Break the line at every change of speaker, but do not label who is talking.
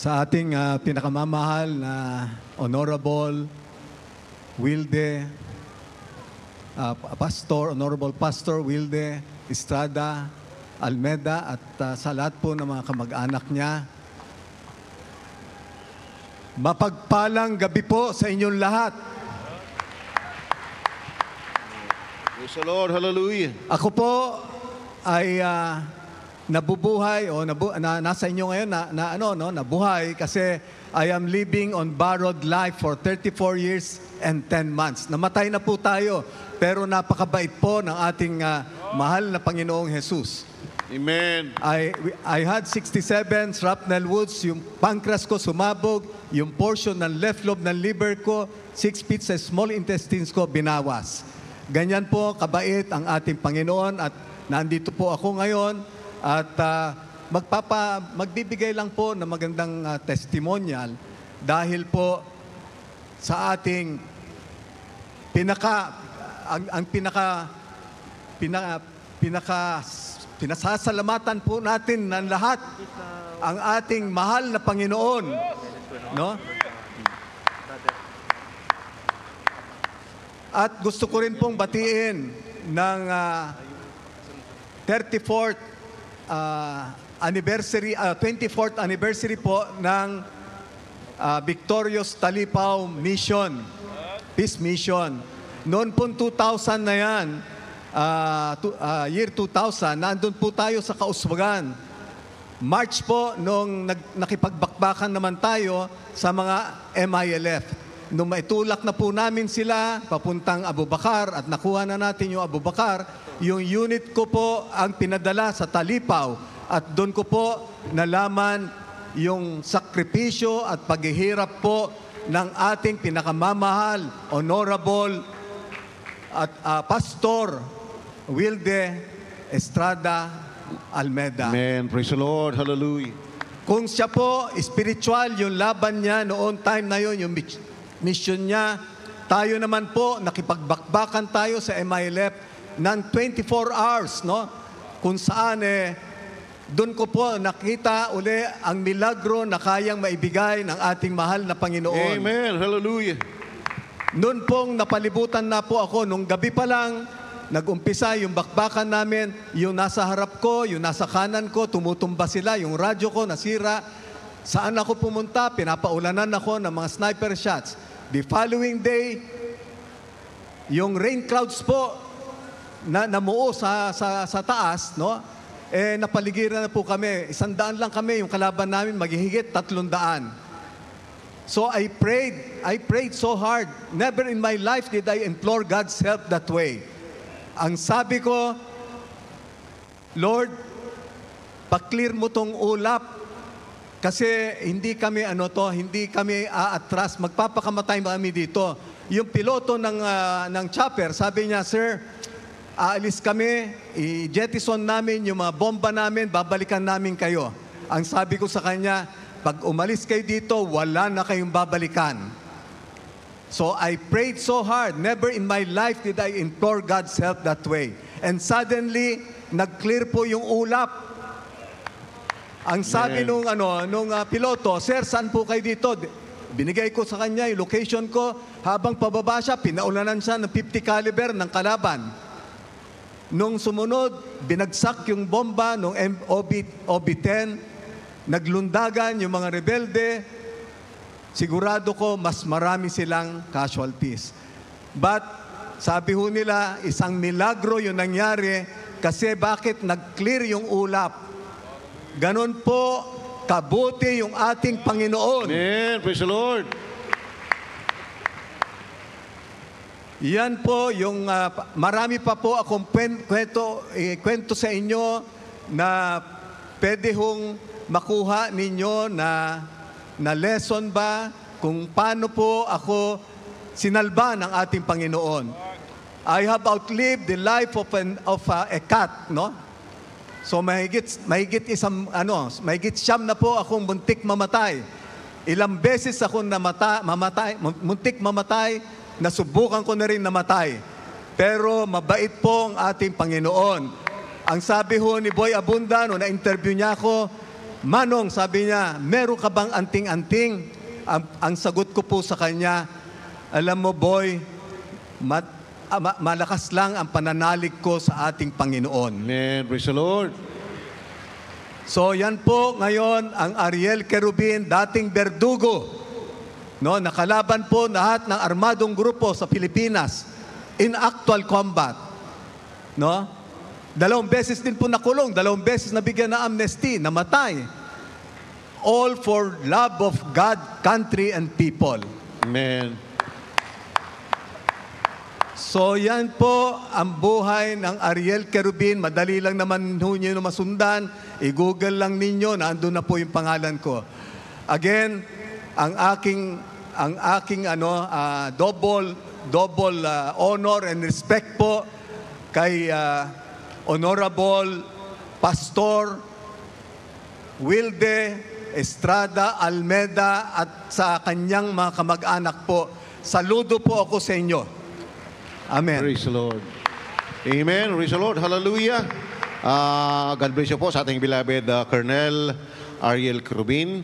Sa ating pinakamamahal na Honorable Wilde, Honorable Pastor Wilde Estrada Almeda at sa lahat po ng mga kamag-anak niya. Mapagpalang gabi po sa inyong lahat.
Praise the Lord, hallelujah.
Ako po ay nabubuhay o nasa inyo ngayon nabuhay kasi I am living on borrowed life for 34 years and 10 months. Namatay na po tayo pero napakabait po ng ating mahal na Panginoong Jesus.
Amen.
I had 67 shrapnel wounds, yung pancreas ko sumabog, yung portion ng left lobe ng liver ko, 6 feet sa small intestines ko binawas. Ganyan po kabait ang ating Panginoon at nandito po ako ngayon at magbibigay lang po ng magandang testimonial dahil po sa ating pinasasalamatan po natin ng lahat ang ating mahal na Panginoon, no? At gusto ko rin pong batiin ng 24th anniversary po ng Victorious Talipaw Mission, Peace Mission. Noon po 2000 na yan, year 2000, nandun po tayo sa Kauswagan. March po, nung nakipagbakbakan naman tayo sa mga MILF. Nung maitulak na po namin sila, papuntang Abubakar, at nakuha na natin yung Abubakar, yung unit ko po ang pinadala sa Talipaw. At doon ko po nalaman yung sakripisyo at paghihirap po ng ating pinakamamahal, Honorable at Pastor Wilde Estrada Almeda.
Amen. Praise the Lord. Hallelujah.
Kung siya po, spiritual, yung laban niya noon time na yun, yung mission niya, tayo naman po, nakipagbakbakan tayo sa MILF ng 24 hours, no? Kung saan doon ko po nakita uli ang milagro na kayang maibigay ng ating mahal na Panginoon.
Amen. Hallelujah.
Noon pong napalibutan na po ako, nung gabi pa lang, nag-umpisa yung bakbakan namin, yung nasa harap ko, yung nasa kanan ko, tumutumba sila, yung radyo ko nasira. Saan ako pumunta? Pinapaulanan ako ng mga sniper shots. The following day, yung rain clouds po na namuo sa taas, no? Napaligiran na po kami. 100 lang kami, yung kalaban namin maghihigit 300. So I prayed so hard. Never in my life did I implore God's help that way. Ang sabi ko, Lord, pa-clear mo tong ulap kasi hindi kami aatras, magpapakamatay kami dito. Yung piloto ng chopper, sabi niya, Sir, aalis kami, i-jettison namin yung mga bomba namin, babalikan namin kayo. Ang sabi ko sa kanya, pag umalis kayo dito, wala na kayong babalikan. So I prayed so hard. Never in my life did I implore God's help that way. And suddenly, nag-clear po yung ulap. Ang sabi nung piloto, Sir, saan po kayo dito? Binigay ko sa kanya yung location ko. Habang pababa siya, pinaulanan siya ng 50 caliber ng kalaban. Nung sumunod, binagsak yung bomba ng OB-10, naglundagan yung mga rebelde. Sigurado ko, mas marami silang casualties. But, sabi ho nila, isang milagro yung nangyari kasi bakit nag-clear yung ulap. Ganon po, kabuti yung ating Panginoon.
Amen. Praise the Lord.
Yan po yung marami pa po akong kwento sa inyo na pwede hong makuha ninyo na lesson ba kung paano po ako sinalba ng ating Panginoon. I have outlived the life of a cat, no? So mahigit siyam na po akong muntik mamatay. Ilang beses akong muntik mamatay, nasubukan ko na rin namatay. Pero mabait po ang ating Panginoon. Ang sabi ho ni Boy Abunda, no, na-interview niya ako, Manong, sabi niya, meron ka bang anting-anting? Ang sagot ko po sa kanya, alam mo boy, malakas lang ang pananalig ko sa ating Panginoon.
Amen. Praise the Lord.
So yan po ngayon ang Ariel Kerubin, dating berdugo. No, nakalaban po lahat ng armadong grupo sa Pilipinas in actual combat. No? 2 beses din po nakulong, 2 beses nabigyan ng amnesty, namatay. All for love of God, country, and people.
Amen.
So yan po ang buhay ng Ariel Kerubin. Madali lang naman ho nyo masundan. I-google lang ninyo, naandun na po yung pangalan ko. Again, ang aking double honor and respect po kay Honorable Pastor Wilde Estrada Almeda at sa kanyang mga kamag-anak po. Saludo po ako sa inyo. Amen.
Praise the Lord. Amen. Praise the Lord. Hallelujah. God bless you po sa ating beloved Colonel Ariel Kerubin.